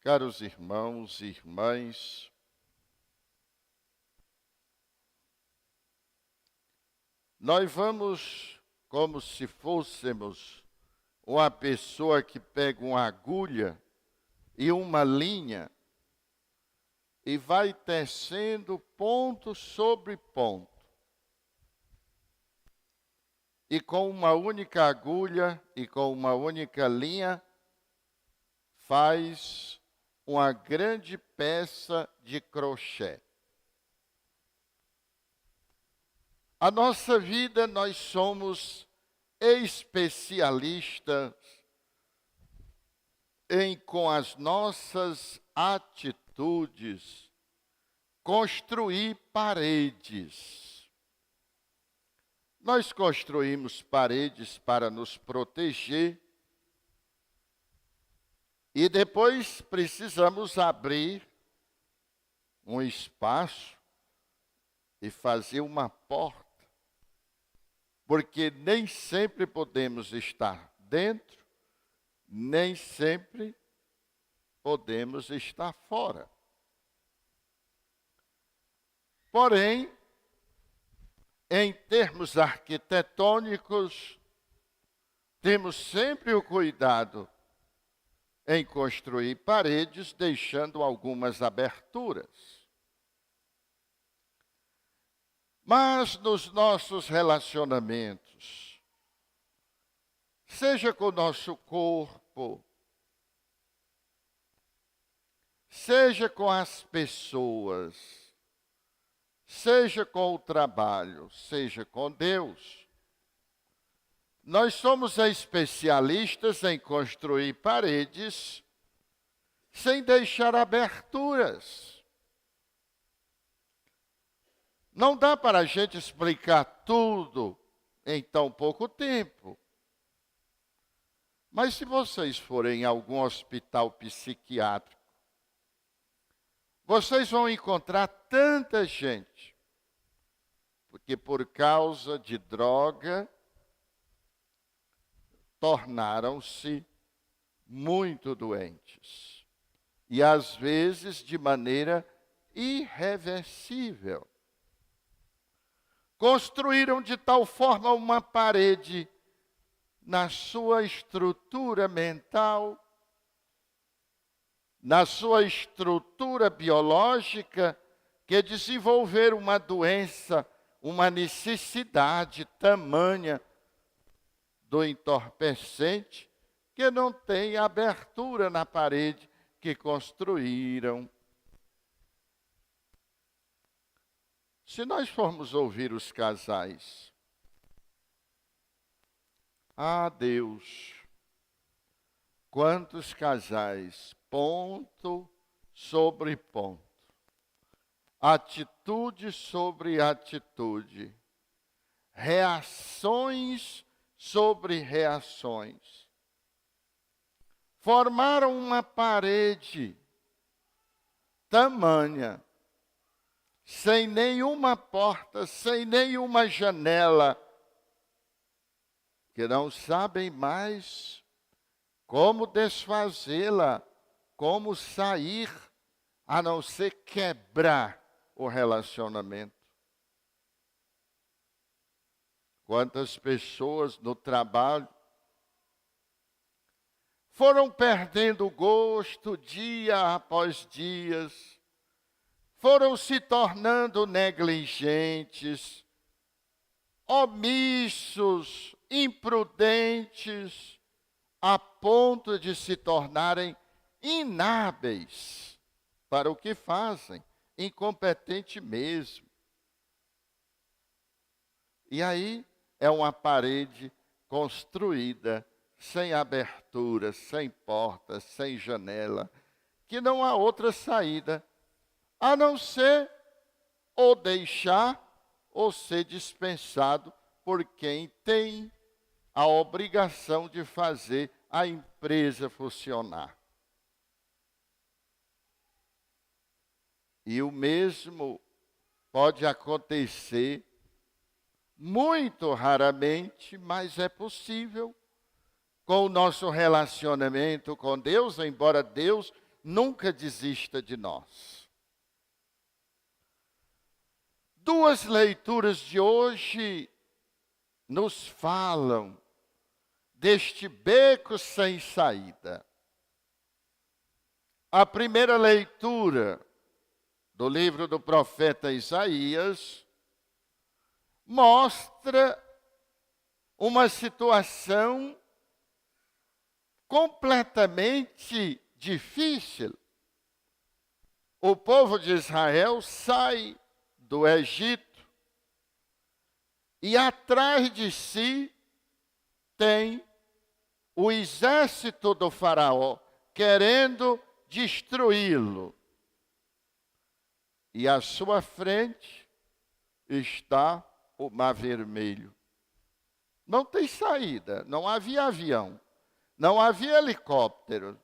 Caros irmãos e irmãs, nós vamos, como se fôssemos uma pessoa que pega uma agulha e uma linha e vai tecendo ponto sobre ponto. E com uma única agulha e com uma única linha, faz uma grande peça de crochê. A nossa vida, nós somos especialistas em, com as nossas atitudes, construir paredes. Nós construímos paredes para nos proteger e depois precisamos abrir um espaço e fazer uma porta, porque nem sempre podemos estar dentro, nem sempre podemos estar fora. Porém, em termos arquitetônicos, temos sempre o cuidado em construir paredes, deixando algumas aberturas. Mas nos nossos relacionamentos, seja com o nosso corpo, seja com as pessoas, seja com o trabalho, seja com Deus, nós somos especialistas em construir paredes sem deixar aberturas. Não dá para a gente explicar tudo em tão pouco tempo. Mas se vocês forem em algum hospital psiquiátrico, vocês vão encontrar tanta gente, porque por causa de droga, tornaram-se muito doentes. E às vezes de maneira irreversível. Construíram de tal forma uma parede na sua estrutura mental, na sua estrutura biológica, que desenvolveram uma doença, uma necessidade tamanha do entorpecente, que não tem abertura na parede que construíram. Se nós formos ouvir os casais, Deus, quantos casais, ponto sobre ponto, atitude sobre atitude, reações sobre reações, formaram uma parede tamanha, sem nenhuma porta, sem nenhuma janela, que não sabem mais como desfazê-la, como sair, a não ser quebrar o relacionamento. Quantas pessoas no trabalho foram perdendo o gosto dia após dias, foram se tornando negligentes, omissos, imprudentes, a ponto de se tornarem inábeis para o que fazem, incompetente mesmo. E aí é uma parede construída sem abertura, sem porta, sem janela, que não há outra saída a não ser ou deixar ou ser dispensado por quem tem a obrigação de fazer a empresa funcionar. E o mesmo pode acontecer muito raramente, mas é possível com o nosso relacionamento com Deus, embora Deus nunca desista de nós. Duas leituras de hoje nos falam deste beco sem saída. A primeira leitura do livro do profeta Isaías mostra uma situação completamente difícil. O povo de Israel sai do Egito e atrás de si tem o exército do faraó querendo destruí-lo. E à sua frente está o Mar Vermelho. Não tem saída, não havia avião, não havia helicóptero,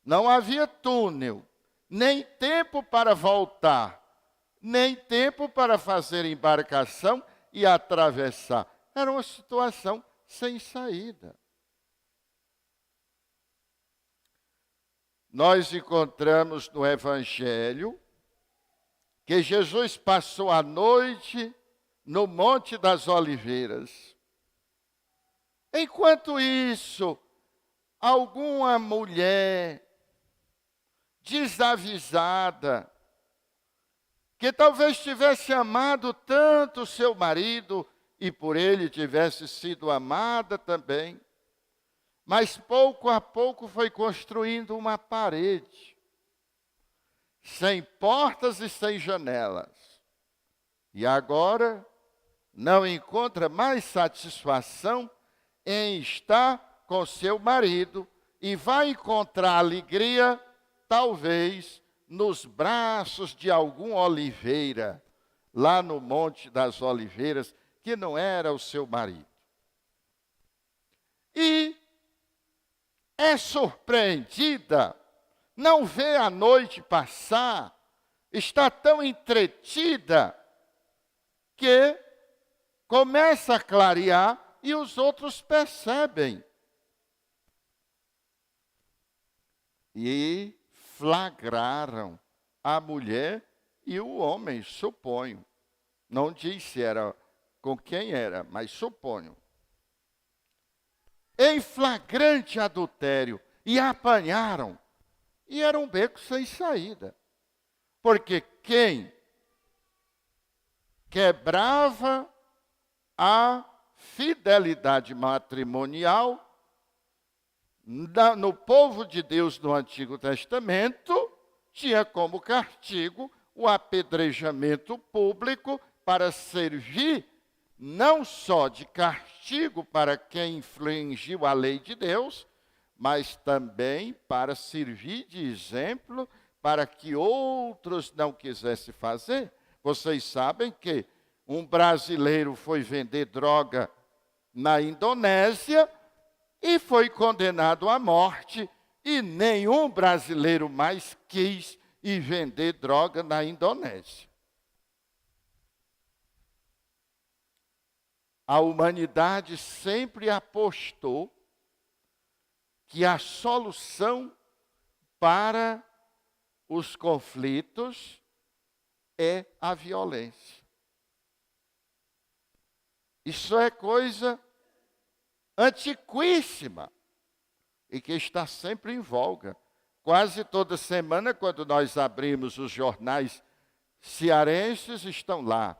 não havia túnel, nem tempo para voltar, nem tempo para fazer embarcação e atravessar. Era uma situação sem saída. Nós encontramos no Evangelho que Jesus passou a noite no Monte das Oliveiras. Enquanto isso, alguma mulher desavisada, que talvez tivesse amado tanto seu marido e por ele tivesse sido amada também, mas pouco a pouco foi construindo uma parede, sem portas e sem janelas. E agora não encontra mais satisfação em estar com seu marido e vai encontrar alegria, talvez, nos braços de algum oliveira, lá no Monte das Oliveiras, que não era o seu marido. E é surpreendida, não vê a noite passar, está tão entretida que começa a clarear e os outros percebem. E flagraram a mulher e o homem, suponho. Não diz se era com quem era, mas suponho. Em flagrante adultério, e a apanharam. E era um beco sem saída. Porque quem quebrava a fidelidade matrimonial no povo de Deus no Antigo Testamento, tinha como castigo o apedrejamento público para servir não só de castigo para quem infringiu a lei de Deus, mas também para servir de exemplo para que outros não quisessem fazer. Vocês sabem que um brasileiro foi vender droga na Indonésia e foi condenado à morte, e nenhum brasileiro mais quis ir vender droga na Indonésia. A humanidade sempre apostou que a solução para os conflitos é a violência. Isso é coisa antiquíssima e que está sempre em voga. Quase toda semana, quando nós abrimos os jornais cearenses, estão lá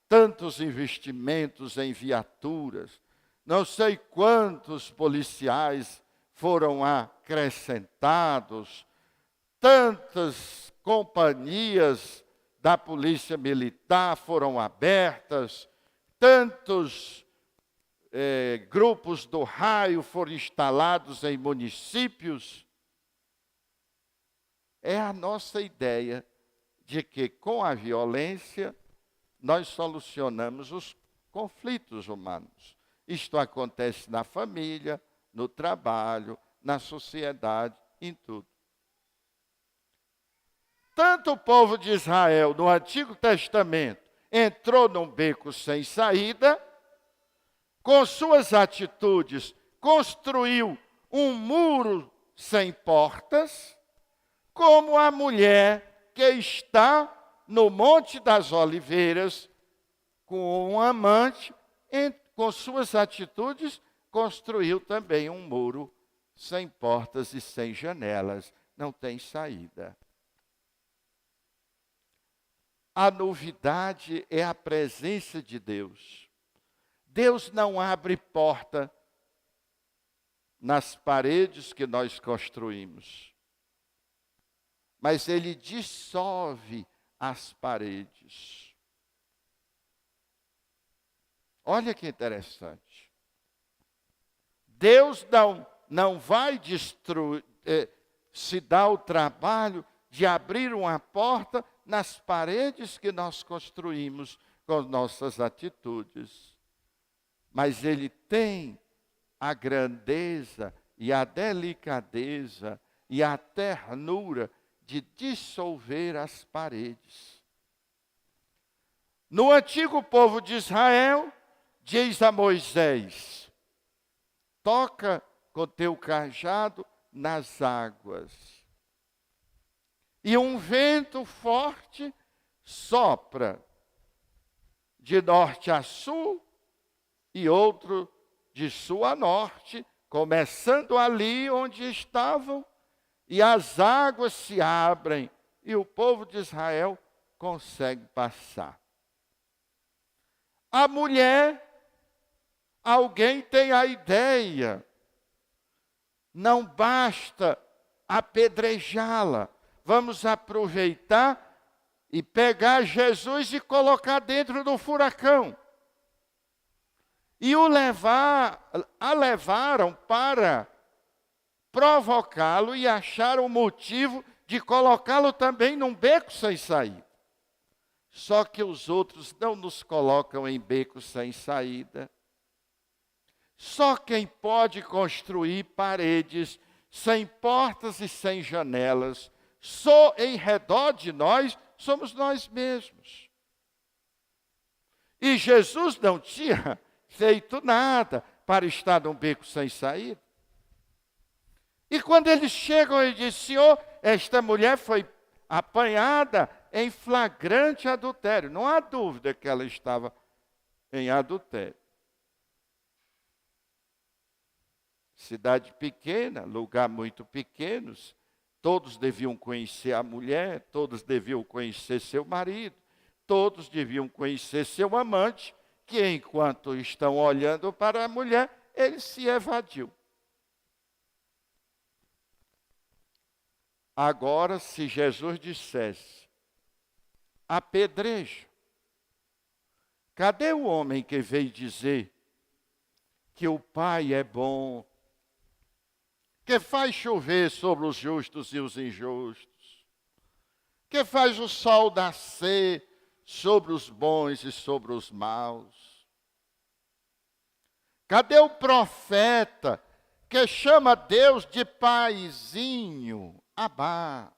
tantos investimentos em viaturas, não sei quantos policiais foram acrescentados, tantas companhias da Polícia Militar foram abertas, tantos grupos do raio foram instalados em municípios. É a nossa ideia de que com a violência nós solucionamos os conflitos humanos. Isto acontece na família, no trabalho, na sociedade, em tudo. Tanto o povo de Israel, no Antigo Testamento, entrou num beco sem saída, com suas atitudes, construiu um muro sem portas, como a mulher que está no Monte das Oliveiras, com um amante, com suas atitudes, construiu também um muro sem portas e sem janelas. Não tem saída. A novidade é a presença de Deus. Deus não abre porta nas paredes que nós construímos, mas Ele dissolve as paredes. Olha que interessante. Deus não vai se dar o trabalho de abrir uma porta nas paredes que nós construímos com nossas atitudes. Mas Ele tem a grandeza e a delicadeza e a ternura de dissolver as paredes. No antigo povo de Israel, diz a Moisés: toca com teu cajado nas águas, e um vento forte sopra de norte a sul e outro de sul a norte, começando ali onde estavam, e as águas se abrem e o povo de Israel consegue passar. A mulher, alguém tem a ideia, não basta apedrejá-la, vamos aproveitar e pegar Jesus e colocar dentro do furacão. E a levaram para provocá-lo e acharam motivo de colocá-lo também num beco sem saída. Só que os outros não nos colocam em becos sem saída. Só quem pode construir paredes sem portas e sem janelas, só em redor de nós, somos nós mesmos. E Jesus não tinha feito nada para estar num beco sem saída. E quando eles chegam, ele diz: Senhor, esta mulher foi apanhada em flagrante adultério. Não há dúvida que ela estava em adultério. Cidade pequena, lugar muito pequeno, todos deviam conhecer a mulher, todos deviam conhecer seu marido, todos deviam conhecer seu amante, que enquanto estão olhando para a mulher, ele se evadiu. Agora, se Jesus dissesse: apedreja, cadê o homem que veio dizer que o Pai é bom, que faz chover sobre os justos e os injustos, que faz o sol nascer sobre os bons e sobre os maus? Cadê o profeta que chama Deus de paizinho, Abá,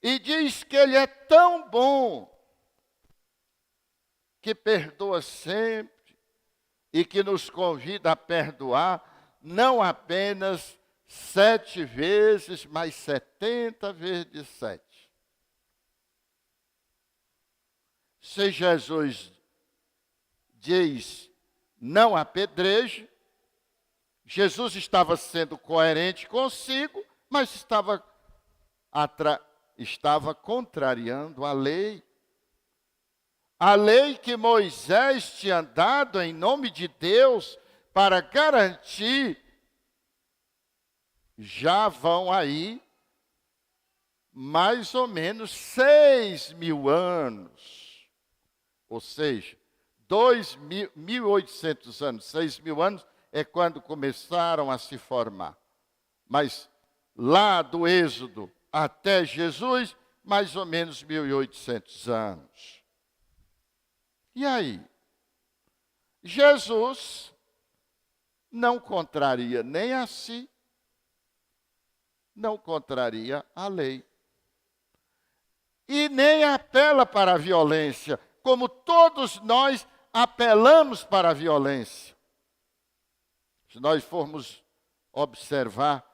e diz que Ele é tão bom que perdoa sempre e que nos convida a perdoar não apenas 7 vezes, mas 70 vezes 7. Se Jesus diz: não apedreje, Jesus estava sendo coerente consigo, mas estava contrariando a lei. A lei que Moisés tinha dado em nome de Deus para garantir. Já vão aí mais ou menos 6.000 anos. Ou seja, 1.800 anos, 6.000 anos é quando começaram a se formar. Mas lá do Êxodo até Jesus, mais ou menos 1.800 anos. E aí? Jesus não contraria nem a si, não contraria a lei. E nem apela para a violência, como todos nós apelamos para a violência. Se nós formos observar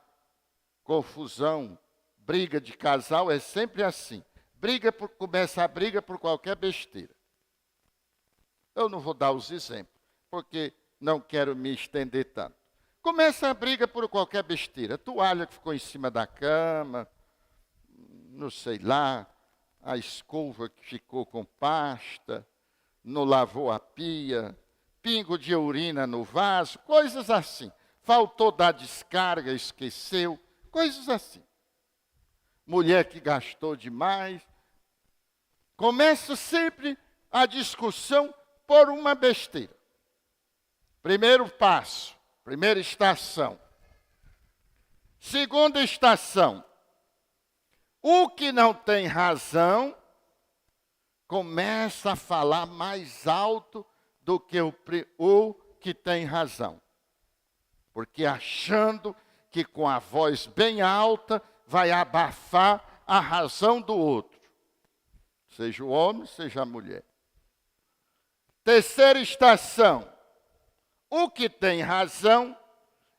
confusão briga de casal é sempre assim. Começa a briga por qualquer besteira. Eu não vou dar os exemplos, porque não quero me estender tanto. Começa a briga por qualquer besteira. Toalha que ficou em cima da cama, não sei lá, a escova que ficou com pasta, não lavou a pia, pingo de urina no vaso, coisas assim. Faltou dar descarga, esqueceu, coisas assim. Mulher que gastou demais. Começa sempre a discussão por uma besteira. Primeiro passo, primeira estação. Segunda estação. O que não tem razão começa a falar mais alto do que o que tem razão. Porque achando que com a voz bem alta vai abafar a razão do outro. Seja o homem, seja a mulher. Terceira estação. O que tem razão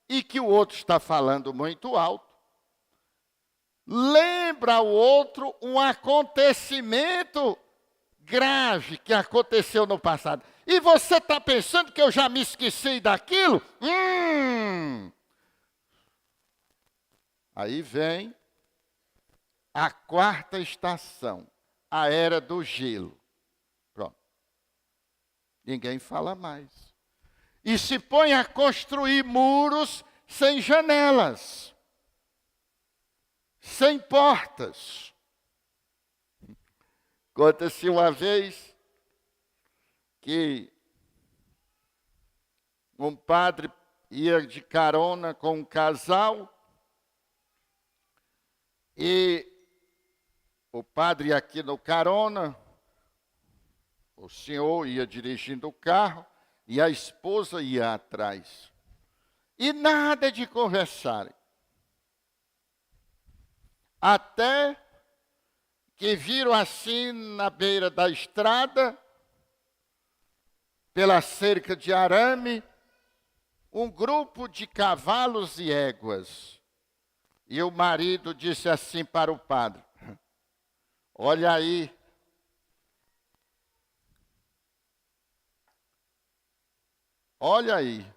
e que o outro está falando muito alto, lembra ao outro um acontecimento grave que aconteceu no passado. E você está pensando que eu já me esqueci daquilo? Aí vem a quarta estação, a era do gelo. Pronto. Ninguém fala mais. E se põe a construir muros sem janelas, sem portas. Conta-se uma vez que um padre ia de carona com um casal e o padre aqui no carona, o senhor ia dirigindo o carro e a esposa ia atrás. E nada de conversarem. Até que viram assim na beira da estrada, pela cerca de arame, um grupo de cavalos e éguas. E o marido disse assim para o padre: olha aí, olha aí,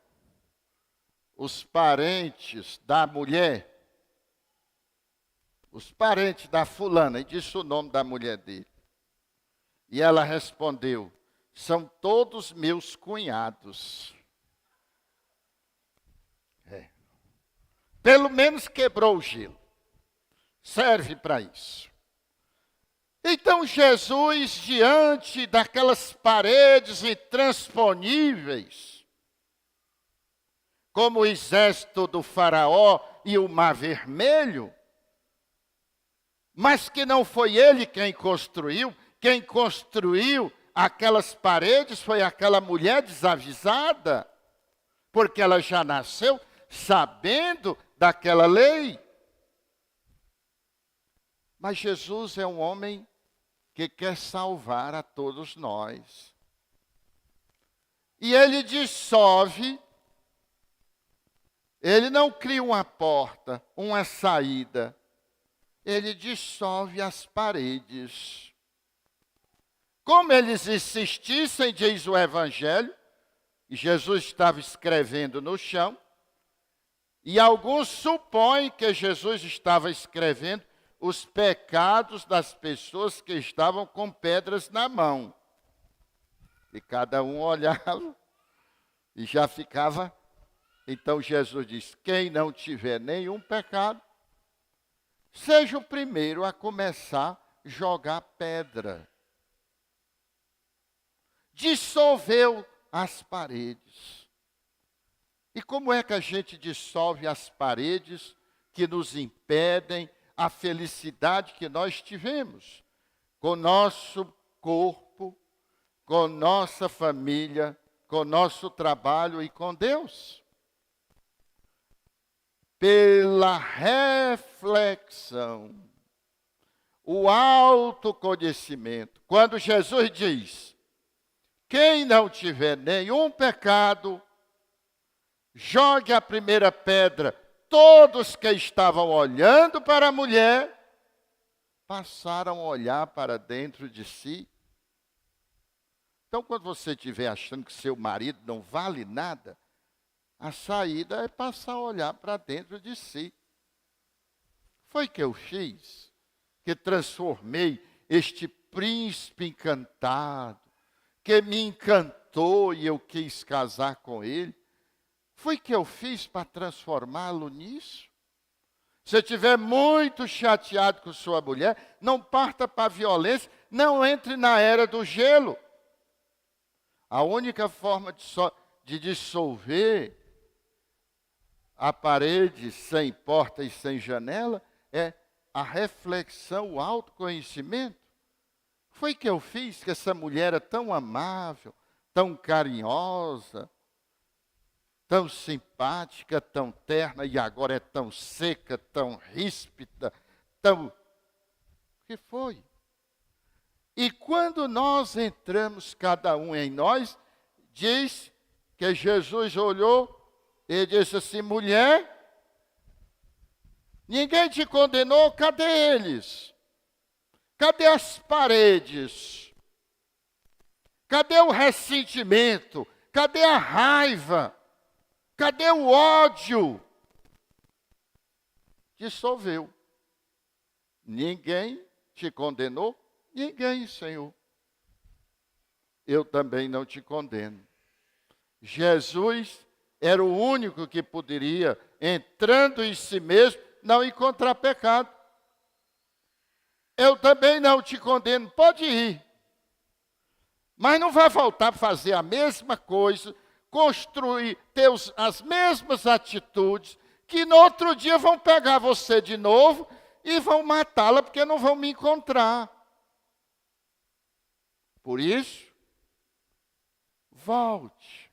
os parentes da mulher, os parentes da fulana, e disse o nome da mulher dele. E ela respondeu: são todos meus cunhados. Pelo menos quebrou o gelo. Serve para isso. Então Jesus, diante daquelas paredes intransponíveis, como o exército do faraó e o mar vermelho, mas que não foi ele quem construiu aquelas paredes foi aquela mulher desavisada, porque ela já nasceu sabendo daquela lei. Mas Jesus é um homem que quer salvar a todos nós. E ele dissolve, ele não cria uma porta, uma saída. Ele dissolve as paredes. Como eles insistissem, diz o Evangelho, e Jesus estava escrevendo no chão, e alguns supõem que Jesus estava escrevendo os pecados das pessoas que estavam com pedras na mão. E cada um olhava e já ficava. Então Jesus diz: quem não tiver nenhum pecado, seja o primeiro a começar a jogar pedra. Dissolveu as paredes. E como é que a gente dissolve as paredes que nos impedem a felicidade que nós tivemos com nosso corpo, com nossa família, com nosso trabalho e com Deus? Pela reflexão, o autoconhecimento. Quando Jesus diz: quem não tiver nenhum pecado, jogue a primeira pedra. Todos que estavam olhando para a mulher passaram a olhar para dentro de si. Então, quando você estiver achando que seu marido não vale nada, a saída é passar a olhar para dentro de si. Foi que eu fiz, que transformei este príncipe encantado, que me encantou e eu quis casar com ele. Foi que eu fiz para transformá-lo nisso? Se estiver muito chateado com sua mulher, não parta para a violência, não entre na era do gelo. A única forma de dissolver a parede sem porta e sem janela é a reflexão, o autoconhecimento. Foi que eu fiz que essa mulher era tão amável, tão carinhosa, tão simpática, tão terna, e agora é tão seca, tão ríspida, tão... O que foi? E quando nós entramos, cada um em nós, diz que Jesus olhou e disse assim: mulher, ninguém te condenou, cadê eles? Cadê as paredes? Cadê o ressentimento? Cadê a raiva? Cadê o ódio? Dissolveu. Ninguém te condenou? Ninguém, Senhor. Eu também não te condeno. Jesus era o único que poderia, entrando em si mesmo, não encontrar pecado. Eu também não te condeno, pode ir. Mas não vai voltar a fazer a mesma coisa, construir, ter as mesmas atitudes, que no outro dia vão pegar você de novo e vão matá-la, porque não vão me encontrar. Por isso, volte.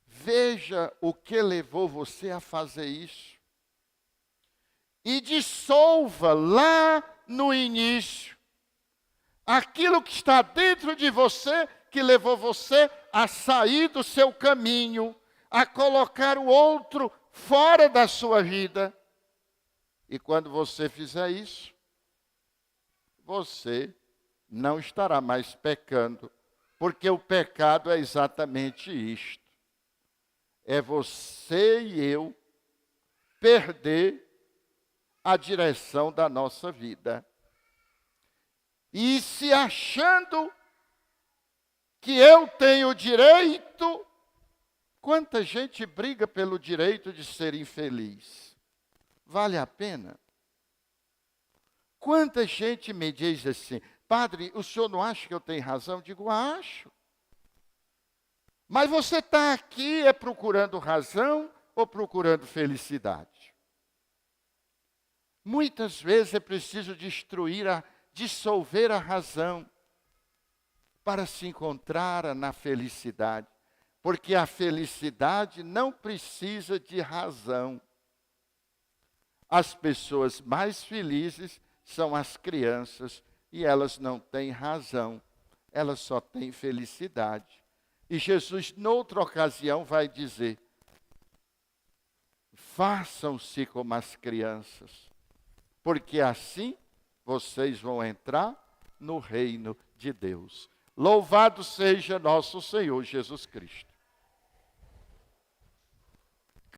Veja o que levou você a fazer isso. E dissolva lá no início aquilo que está dentro de você, que levou você a sair do seu caminho, a colocar o outro fora da sua vida. E quando você fizer isso, você não estará mais pecando, porque o pecado é exatamente isto. É você e eu perder a direção da nossa vida. E se achando que eu tenho direito, quanta gente briga pelo direito de ser infeliz? Vale a pena? Quanta gente me diz assim: padre, o senhor não acha que eu tenho razão? Eu digo, acho. Mas você está aqui procurando razão ou procurando felicidade? Muitas vezes é preciso dissolver a razão para se encontrar na felicidade. Porque a felicidade não precisa de razão. As pessoas mais felizes são as crianças e elas não têm razão, elas só têm felicidade. E Jesus, noutra ocasião, vai dizer: façam-se como as crianças, porque assim vocês vão entrar no reino de Deus. Louvado seja nosso Senhor Jesus Cristo.